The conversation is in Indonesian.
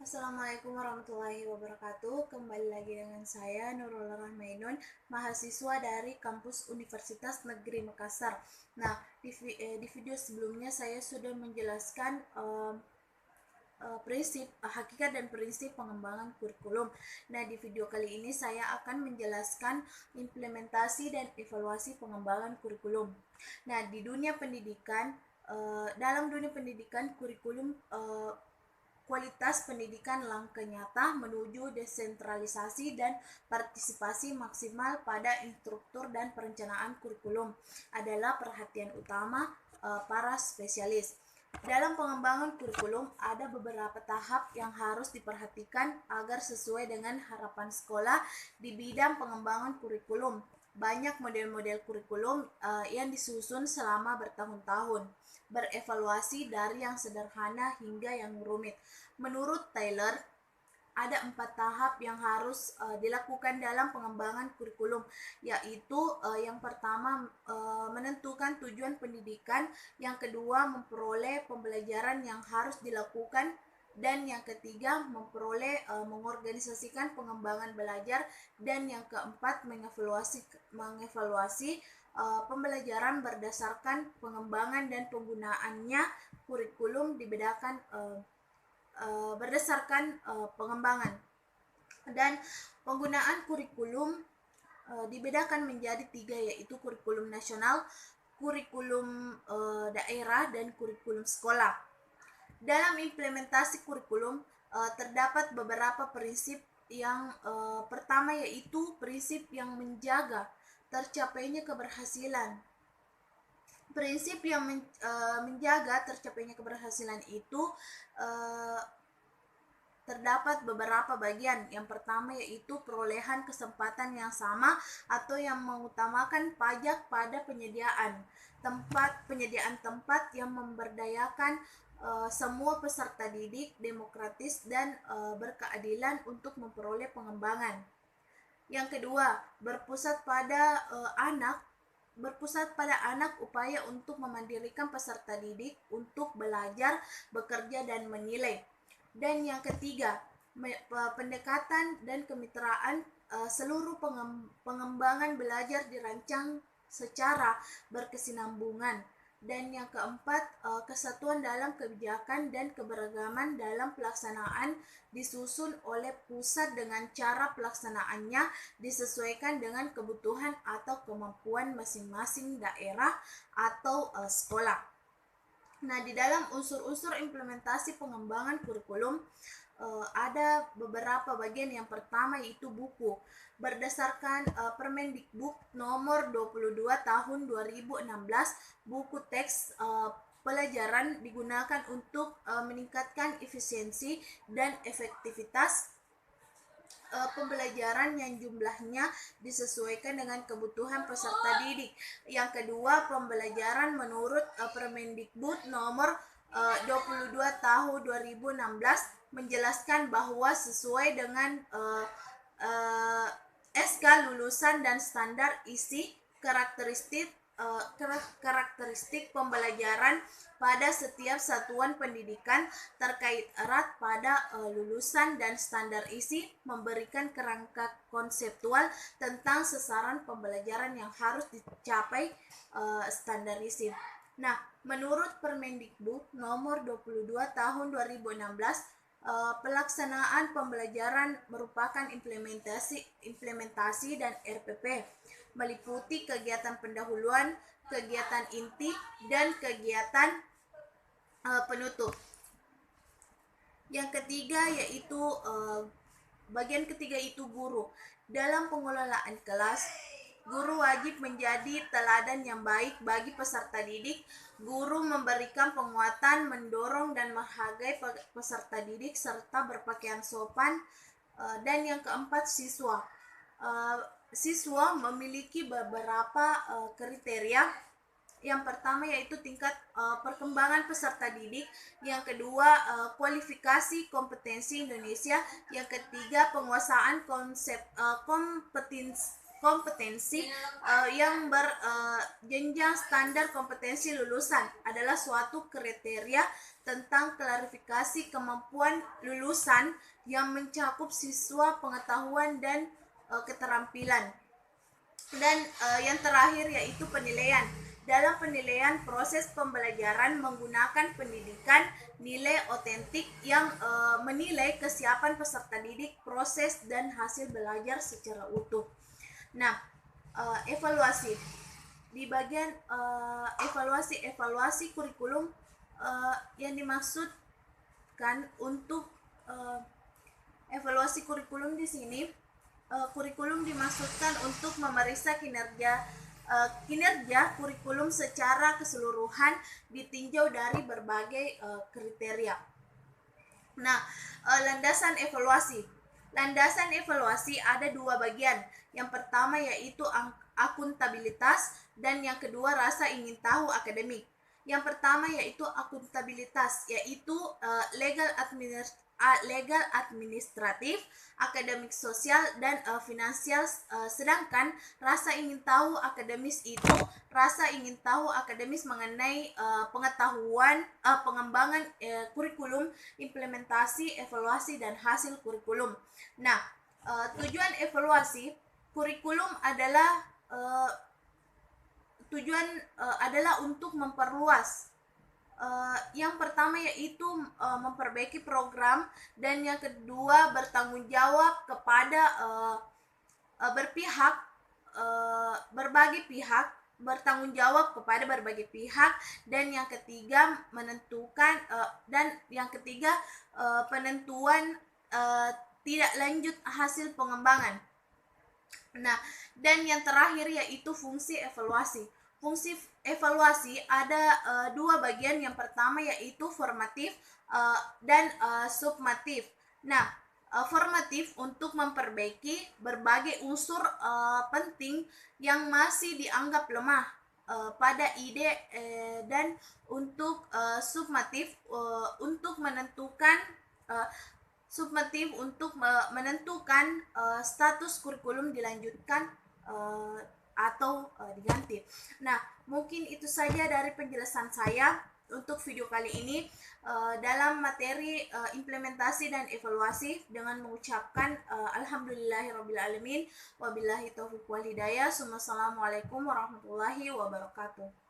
Assalamualaikum warahmatullahi wabarakatuh. Kembali lagi dengan saya Nurul Rahmainun, mahasiswa dari kampus Universitas Negeri Makassar. Nah, di video sebelumnya saya sudah menjelaskan prinsip, hakikat dan prinsip pengembangan kurikulum. Nah, di video kali ini saya akan menjelaskan implementasi dan evaluasi pengembangan kurikulum. Nah, di dunia pendidikan, dalam dunia pendidikan kurikulum kualitas pendidikan langkah nyata menuju desentralisasi dan partisipasi maksimal pada instruktur dan perencanaan kurikulum adalah perhatian utama para spesialis. Dalam pengembangan kurikulum ada beberapa tahap yang harus diperhatikan agar sesuai dengan harapan sekolah di bidang pengembangan kurikulum. Banyak model-model kurikulum yang disusun selama bertahun-tahun, berevaluasi dari yang sederhana hingga yang rumit. Menurut Taylor, ada 4 tahap yang harus dilakukan dalam pengembangan kurikulum, yaitu yang pertama menentukan tujuan pendidikan, yang kedua memperoleh pembelajaran yang harus dilakukan, dan yang ketiga memperoleh mengorganisasikan pengembangan belajar, dan yang keempat mengevaluasi pembelajaran berdasarkan pengembangan dan penggunaannya. Kurikulum dibedakan berdasarkan pengembangan dan penggunaan kurikulum dibedakan menjadi 3, yaitu kurikulum nasional, kurikulum daerah, dan kurikulum sekolah. Dalam implementasi kurikulum terdapat beberapa prinsip. Yang pertama yaitu prinsip yang menjaga tercapainya keberhasilan. Prinsip yang menjaga tercapainya keberhasilan itu terdapat beberapa bagian. Yang pertama yaitu perolehan kesempatan yang sama atau yang mengutamakan pajak pada penyediaan tempat yang memberdayakan semua peserta didik, demokratis dan berkeadilan untuk memperoleh pengembangan. Yang kedua, berpusat pada anak upaya untuk memandirikan peserta didik untuk belajar, bekerja, dan menilai. Dan yang ketiga, pendekatan dan kemitraan seluruh pengembangan belajar dirancang secara berkesinambungan. Dan yang keempat, kesatuan dalam kebijakan dan keberagaman dalam pelaksanaan disusun oleh pusat dengan cara pelaksanaannya disesuaikan dengan kebutuhan atau kemampuan masing-masing daerah atau sekolah. Nah, di dalam unsur-unsur implementasi pengembangan kurikulum ada beberapa bagian. Yang pertama yaitu buku. Berdasarkan Permendikbud nomor 22 tahun 2016, buku teks pelajaran digunakan untuk meningkatkan efisiensi dan efektivitas pembelajaran yang jumlahnya disesuaikan dengan kebutuhan peserta didik. Yang kedua, pembelajaran menurut Permendikbud nomor 22 tahun 2016 menjelaskan bahwa sesuai dengan SK lulusan dan standar isi karakteristik pembelajaran pada setiap satuan pendidikan terkait erat pada lulusan dan standar isi, memberikan kerangka konseptual tentang sasaran pembelajaran yang harus dicapai standar isi. Nah, menurut Permendikbud nomor 22 tahun 2016, pelaksanaan pembelajaran merupakan implementasi dan RPP, meliputi kegiatan pendahuluan, kegiatan inti, dan kegiatan penutup. Yang ketiga yaitu bagian ketiga itu guru. Dalam pengelolaan kelas, guru wajib menjadi teladan yang baik bagi peserta didik. Guru memberikan penguatan, mendorong dan menghargai peserta didik serta berpakaian sopan. Dan yang keempat, siswa. Siswa memiliki beberapa kriteria. Yang pertama yaitu tingkat perkembangan peserta didik, yang kedua kualifikasi kompetensi Indonesia, yang ketiga penguasaan kompetensi yang berjenjang standar kompetensi lulusan adalah suatu kriteria tentang klarifikasi kemampuan lulusan yang mencakup siswa, pengetahuan, dan keterampilan. Dan yang terakhir yaitu penilaian. Dalam penilaian, proses pembelajaran menggunakan pendidikan nilai otentik yang menilai kesiapan peserta didik, proses, dan hasil belajar secara utuh. Nah, evaluasi. Di bagian evaluasi kurikulum, yang dimaksudkan untuk evaluasi kurikulum di sini, kurikulum dimaksudkan untuk memeriksa kinerja kurikulum secara keseluruhan ditinjau dari berbagai kriteria. Nah, landasan evaluasi. Landasan evaluasi ada dua bagian. Yang pertama yaitu akuntabilitas dan yang kedua rasa ingin tahu akademik. Yang pertama yaitu akuntabilitas, yaitu legal administratif, akademik sosial, dan finansial. Sedangkan rasa ingin tahu akademis itu rasa ingin tahu akademis mengenai pengetahuan, pengembangan kurikulum, implementasi, evaluasi, dan hasil kurikulum. Nah, tujuan evaluasi kurikulum adalah adalah untuk memperluas. Yang pertama yaitu memperbaiki program, dan yang kedua bertanggung jawab kepada berbagai pihak, bertanggung jawab kepada berbagai pihak, dan yang ketiga penentuan tidak lanjut hasil pengembangan. Nah, dan yang terakhir yaitu fungsi evaluasi. Fungsi evaluasi ada dua bagian. Yang pertama yaitu formatif dan summatif. Nah, formatif untuk memperbaiki berbagai unsur penting yang masih dianggap lemah pada ide, dan untuk summatif untuk menentukan status kurikulum dilanjutkan atau diganti. Nah, mungkin itu saja dari penjelasan saya untuk video kali ini dalam materi implementasi dan evaluasi, dengan mengucapkan alhamdulillahirabbil alamin, wabillahi taufiq wal hidayah. Assalamualaikum warahmatullahi wabarakatuh.